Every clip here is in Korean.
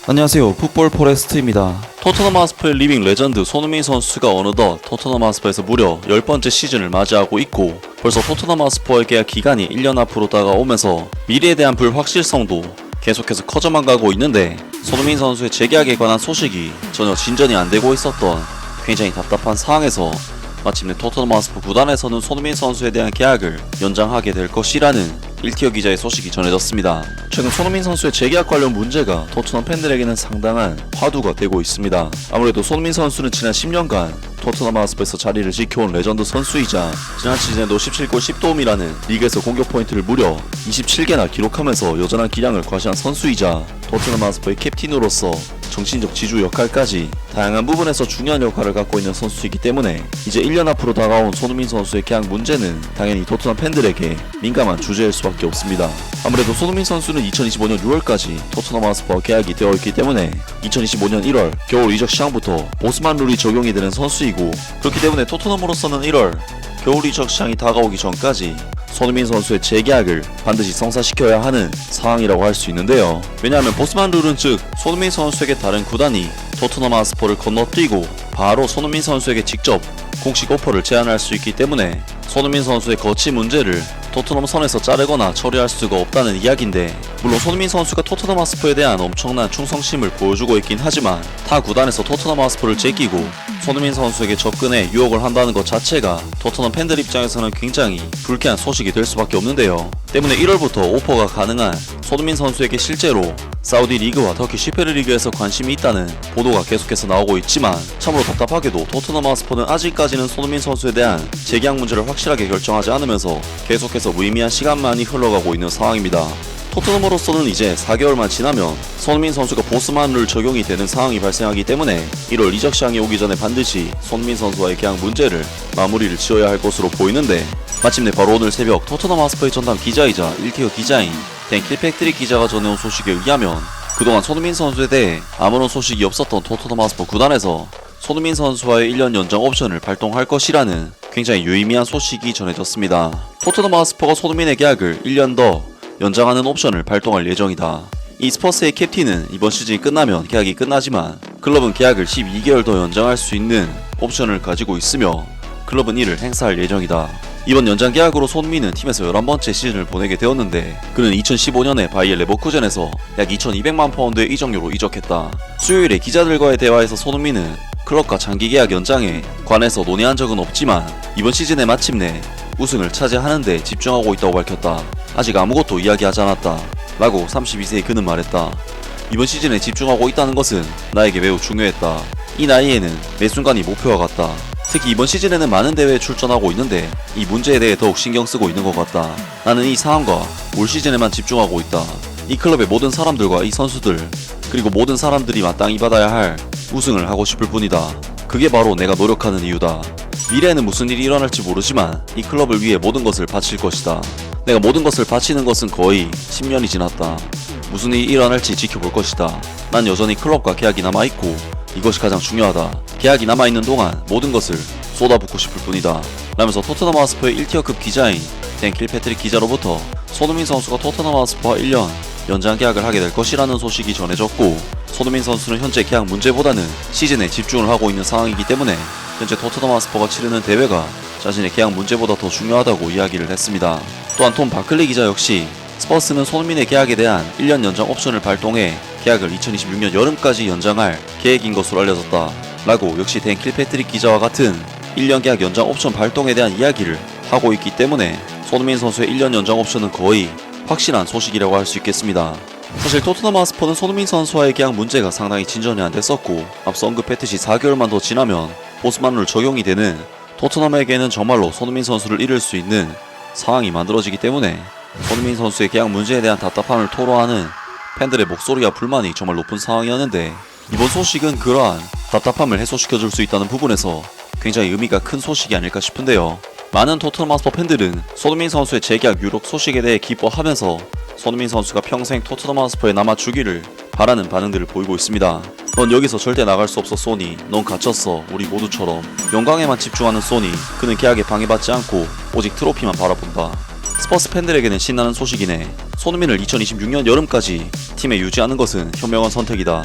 안녕하세요, 풋볼 포레스트입니다. 토트넘 하스퍼의 리빙 레전드 손흥민 선수가 어느덧 토트넘 하스퍼에서 무려 10번째 시즌을 맞이하고 있고, 벌써 토트넘 하스퍼의 계약 기간이 1년 앞으로 다가오면서 미래에 대한 불확실성도 계속해서 커져만 가고 있는데, 손흥민 선수의 재계약에 관한 소식이 전혀 진전이 안 되고 있었던 굉장히 답답한 상황에서 마침내 토트넘 하스퍼 구단에서는 손흥민 선수에 대한 계약을 연장하게 될 것이라는 1티어 기자의 소식이 전해졌습니다. 최근 손흥민 선수의 재계약 관련 문제가 토트넘 팬들에게는 상당한 화두가 되고 있습니다. 아무래도 손흥민 선수는 지난 10년간 토트넘 하스퍼에서 자리를 지켜온 레전드 선수이자 지난 시즌에도 17골 10도움이라는 리그에서 공격 포인트를 무려 27개나 기록하면서 여전한 기량을 과시한 선수이자 토트넘 하스퍼의 캡틴으로서 정신적 지주 역할까지 다양한 부분에서 중요한 역할을 갖고 있는 선수이기 때문에 이제 1년 앞으로 다가온 손흥민 선수의 계약 문제는 당연히 토트넘 팬들에게 민감한 주제일 수밖에 없습니다. 아무래도 손흥민 선수는 2025년 6월까지 토트넘 하스퍼와 계약이 되어 있기 때문에 2025년 1월 겨울 이적 시장부터 보스만 룰이 적용이 되는 선수이고, 그렇기 때문에 토트넘으로서는 1월 겨울 이적 시장이 다가오기 전까지 손흥민 선수의 재계약을 반드시 성사시켜야 하는 상황이라고 할 수 있는데요. 왜냐하면 보스만 룰은 즉 손흥민 선수에게 다른 구단이 토트넘 하스퍼를 건너뛰고 바로 손흥민 선수에게 직접 공식 오퍼를 제안할 수 있기 때문에 손흥민 선수의 거치 문제를 토트넘 선에서 자르거나 처리할 수가 없다는 이야기인데, 물론 손흥민 선수가 토트넘 하스퍼에 대한 엄청난 충성심을 보여주고 있긴 하지만 타 구단에서 토트넘 하스퍼를 제끼고 손흥민 선수에게 접근해 유혹을 한다는 것 자체가 토트넘 팬들 입장에서는 굉장히 불쾌한 소식이 될 수밖에 없는데요. 때문에 1월부터 오퍼가 가능한 손흥민 선수에게 실제로 사우디 리그와 터키 슈페르 리그에서 관심이 있다는 보도가 계속해서 나오고 있지만, 참으로 답답하게도 토트넘 하스퍼는 아직까지는 손흥민 선수에 대한 재계약 문제를 확실하게 결정하지 않으면서 계속해서 무의미한 시간만이 흘러가고 있는 상황입니다. 토트넘으로서는 이제 4개월만 지나면 손흥민 선수가 보스만 룰 적용이 되는 상황이 발생하기 때문에 1월 이적 시장이 오기 전에 반드시 손흥민 선수와의 계약 문제를 마무리를 지어야 할 것으로 보이는데, 마침내 바로 오늘 새벽 토트넘 하스퍼의 전담 기자이자 1티어 기자인 댄 킬팩트릭 기자가 전해온 소식에 의하면, 그동안 손흥민 선수에 대해 아무런 소식이 없었던 토트넘 하스퍼 구단에서 손흥민 선수와의 1년 연장 옵션을 발동할 것이라는 굉장히 유의미한 소식이 전해졌습니다. 토트넘 하스퍼가 손흥민의 계약을 1년 더 연장하는 옵션을 발동할 예정이다. 이 스퍼스의 캡틴은 이번 시즌이 끝나면 계약이 끝나지만 클럽은 계약을 12개월 더 연장할 수 있는 옵션을 가지고 있으며 클럽은 이를 행사할 예정이다. 이번 연장 계약으로 손흥민은 팀에서 11번째 시즌을 보내게 되었는데, 그는 2015년에 바이엘 레버쿠젠에서 약 2200만 파운드의 이적료로 이적했다. 수요일에 기자들과의 대화에서 손흥민은 클럽과 장기 계약 연장에 관해서 논의한 적은 없지만 이번 시즌에 마침내 우승을 차지하는 데 집중하고 있다고 밝혔다. 아직 아무것도 이야기하지 않았다 라고 32세의 그는 말했다. 이번 시즌에 집중하고 있다는 것은 나에게 매우 중요했다. 이 나이에는 매 순간이 목표와 같다. 특히 이번 시즌에는 많은 대회에 출전하고 있는데 이 문제에 대해 더욱 신경 쓰고 있는 것 같다. 나는 이 상황과 올 시즌에만 집중하고 있다. 이 클럽의 모든 사람들과 이 선수들, 그리고 모든 사람들이 마땅히 받아야 할 우승을 하고 싶을 뿐이다. 그게 바로 내가 노력하는 이유다. 미래에는 무슨 일이 일어날지 모르지만 이 클럽을 위해 모든 것을 바칠 것이다. 내가 모든 것을 바치는 것은 거의 10년이 지났다. 무슨 일이 일어날지 지켜볼 것이다. 난 여전히 클럽과 계약이 남아있고 이것이 가장 중요하다. 계약이 남아있는 동안 모든 것을 쏟아붓고 싶을 뿐이다 라면서 토트넘 하스퍼의 1티어급 기자인 댄 킬패트릭 기자로부터 손흥민 선수가 토트넘 하스퍼와 1년 연장 계약을 하게 될 것이라는 소식이 전해졌고, 손흥민 선수는 현재 계약 문제보다는 시즌에 집중을 하고 있는 상황이기 때문에 현재 토트넘 하스퍼가 치르는 대회가 자신의 계약 문제보다 더 중요하다고 이야기를 했습니다. 또한 톰 바클리 기자 역시 스퍼스는 손흥민의 계약에 대한 1년 연장 옵션을 발동해 계약을 2026년 여름까지 연장할 계획인 것으로 알려졌다 라고 역시 댄 킬패트릭 기자와 같은 1년 계약 연장 옵션 발동에 대한 이야기를 하고 있기 때문에 손흥민 선수의 1년 연장 옵션은 거의 확실한 소식이라고 할 수 있겠습니다. 사실 토트넘 하스퍼는 손흥민 선수와의 계약 문제가 상당히 진전이 안 됐었고, 앞서 언급했듯이 4개월만 더 지나면 보스만 룰 적용이 되는 토트넘에게는 정말로 손흥민 선수를 잃을 수 있는 상황이 만들어지기 때문에 손흥민 선수의 계약 문제에 대한 답답함을 토로하는 팬들의 목소리와 불만이 정말 높은 상황이었는데, 이번 소식은 그러한 답답함을 해소시켜줄 수 있다는 부분에서 굉장히 의미가 큰 소식이 아닐까 싶은데요. 많은 토트넘 하스퍼 팬들은 손흥민 선수의 재계약 유력 소식에 대해 기뻐하면서 손흥민 선수가 평생 토트넘 하스퍼에 남아주기를 바라는 반응들을 보이고 있습니다. 넌 여기서 절대 나갈 수 없어 소니. 넌 갇혔어. 우리 모두처럼. 영광에만 집중하는 소니. 그는 계약에 방해받지 않고 오직 트로피만 바라본다 스퍼스 팬들에게는 신나는 소식이네. 손흥민을 2026년 여름까지 팀에 유지하는 것은 현명한 선택이다.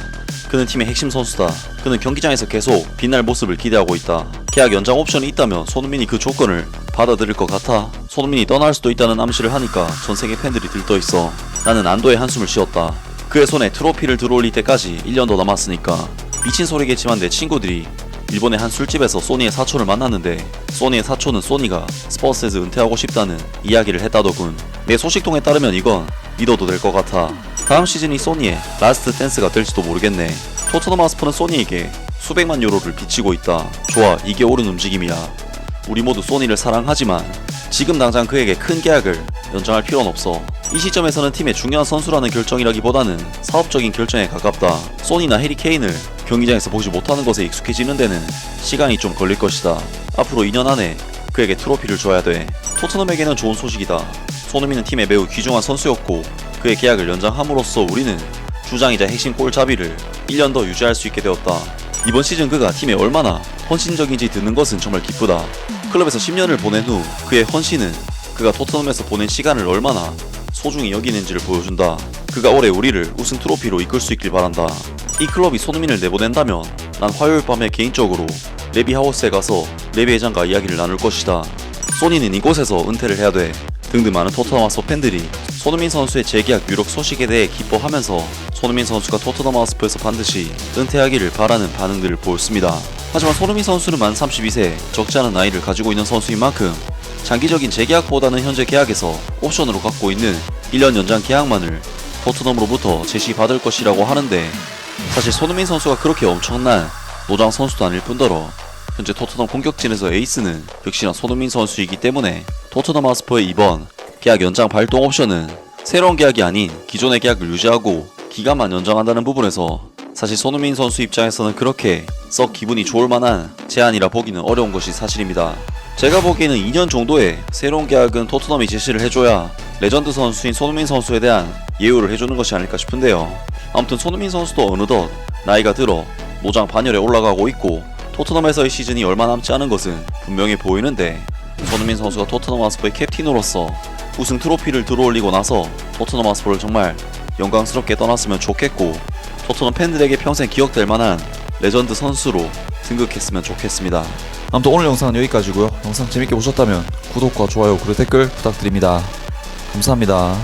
그는 팀의 핵심 선수다. 그는 경기장에서 계속 빛날 모습을 기대하고 있다. 계약 연장 옵션이 있다면 손흥민이 그 조건을 받아들일 것 같아. 손흥민이 떠날 수도 있다는 암시를 하니까 전 세계 팬들이 들떠있어. 나는 안도의 한숨을 쉬었다. 그의 손에 트로피를 들어올릴 때까지 1년 더 남았으니까. 미친 소리겠지만 내 친구들이 일본의 한 술집에서 소니의 사촌을 만났는데 소니의 사촌은 소니가 스퍼스에서 은퇴하고 싶다는 이야기를 했다더군. 내 소식통에 따르면 이건 믿어도 될 것 같아. 다음 시즌이 소니의 라스트 댄스가 될지도 모르겠네. 토트넘 하스퍼는 소니에게 수백만 유로를 빚지고 있다. 좋아, 이게 옳은 움직임이야. 우리 모두 소니를 사랑하지만 지금 당장 그에게 큰 계약을 연장할 필요는 없어. 이 시점에서는 팀의 중요한 선수라는 결정이라기보다는 사업적인 결정에 가깝다. 소니나 해리 케인을 경기장에서 보지 못하는 것에 익숙해지는 데는 시간이 좀 걸릴 것이다. 앞으로 2년 안에 그에게 트로피를 줘야 돼. 토트넘에게는 좋은 소식이다. 손흥민은 팀의 매우 귀중한 선수였고 그의 계약을 연장함으로써 우리는 주장이자 핵심 골잡이를 1년 더 유지할 수 있게 되었다. 이번 시즌 그가 팀에 얼마나 헌신적인지 듣는 것은 정말 기쁘다. 클럽에서 10년을 보낸 후 그의 헌신은 그가 토트넘에서 보낸 시간을 얼마나 소중히 여기는지를 보여준다. 그가 올해 우리를 우승 트로피로 이끌 수 있길 바란다. 이 클럽이 손흥민을 내보낸다면 난 화요일 밤에 개인적으로 레비 하우스에 가서 레비 회장과 이야기를 나눌 것이다. 소니는 이곳에서 은퇴를 해야 돼. 등등 많은 토트넘 하스퍼 팬들이 손흥민 선수의 재계약 유력 소식에 대해 기뻐하면서 손흥민 선수가 토트넘 하스퍼에서 반드시 은퇴하기를 바라는 반응들을 보였습니다. 하지만 손흥민 선수는 만 32세, 적지 않은 나이를 가지고 있는 선수인 만큼 장기적인 재계약보다는 현재 계약에서 옵션으로 갖고 있는 1년 연장 계약만을 토트넘으로부터 제시받을 것이라고 하는데 사실 손흥민 선수가 그렇게 엄청난 노장 선수도 아닐 뿐더러 현재 토트넘 공격진에서 에이스는 역시나 손흥민 선수이기 때문에 토트넘 하스퍼의 이번 계약 연장 발동 옵션은 새로운 계약이 아닌 기존의 계약을 유지하고 기간만 연장한다는 부분에서 사실 손흥민 선수 입장에서는 그렇게 썩 기분이 좋을 만한 제안이라 보기는 어려운 것이 사실입니다. 제가 보기에는 2년 정도의 새로운 계약은 토트넘이 제시를 해줘야 레전드 선수인 손흥민 선수에 대한 예우를 해주는 것이 아닐까 싶은데요. 아무튼 손흥민 선수도 어느덧 나이가 들어 노장 반열에 올라가고 있고 토트넘에서의 시즌이 얼마 남지 않은 것은 분명해 보이는데 손흥민 선수가 토트넘 하스퍼의 캡틴으로서 우승 트로피를 들어올리고 나서 토트넘 하스퍼를 정말 영광스럽게 떠났으면 좋겠고 토트넘 팬들에게 평생 기억될 만한 레전드 선수로 등극했으면 좋겠습니다. 아무튼 오늘 영상은 여기까지고요. 영상 재밌게 보셨다면 구독과 좋아요 그리고 댓글 부탁드립니다. 감사합니다.